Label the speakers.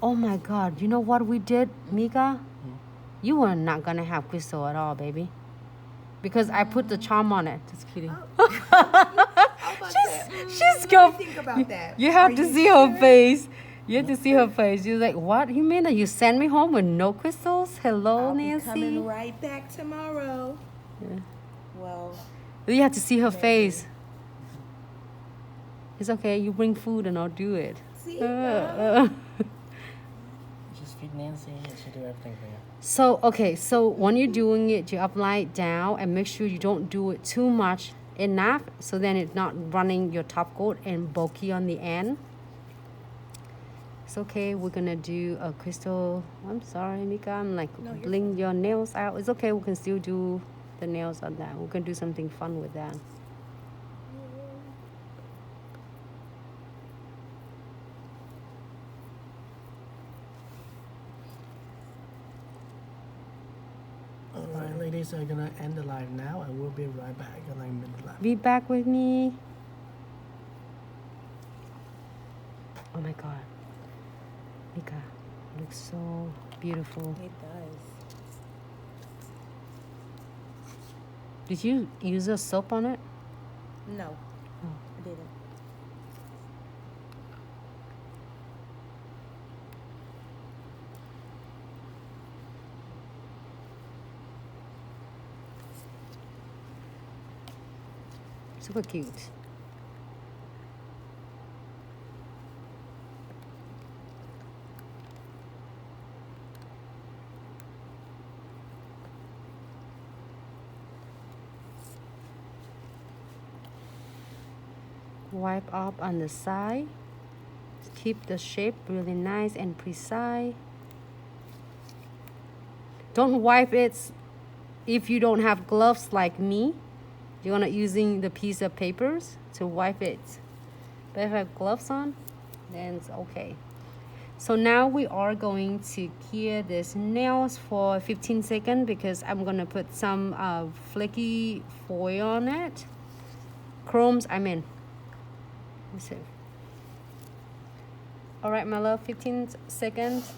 Speaker 1: Oh my God! You know what we did, Mika? You were not gonna have crystal at all, baby, because I put the charm on it. Just kidding. She's go.
Speaker 2: Think about that.
Speaker 1: You have to see her face. You have to see her face. You're like, what? You mean that you send me home with no crystals? Hello,
Speaker 2: I'll
Speaker 1: Nancy.
Speaker 2: be coming right back tomorrow.
Speaker 1: Yeah.
Speaker 2: Well,
Speaker 1: You have to see her face. It's okay. You bring food and I'll do it.
Speaker 2: see,
Speaker 3: Just feed Nancy and she'll do everything for you.
Speaker 1: So, okay. So when you're doing it, you apply it down and make sure you don't do it too much enough. So then it's not running your top coat and bulky on the end. It's okay. We're going to do a crystal. I'm sorry, Mika. I'm like bling your nails out. It's okay. We can still do the nails on that. We're going to do something fun with that.
Speaker 3: Alright, ladies, I'm gonna end the live now and we'll be right back in like minute left.
Speaker 1: Be back with me. Oh my God. Mika, it looks so beautiful.
Speaker 2: it does.
Speaker 1: Did you use a soap on it?
Speaker 2: No,
Speaker 1: Oh.
Speaker 2: I didn't.
Speaker 1: Super cute. Wipe up on the side. Keep the shape really nice and precise. Don't wipe it if you don't have gloves like me. You're gonna using the piece of papers to wipe it. But if I have gloves on, then it's okay. So now we are going to cure this nails for 15 seconds because I'm gonna put some flaky foil on it. Chromes, I mean. Let's see. All right, my love, 15 seconds.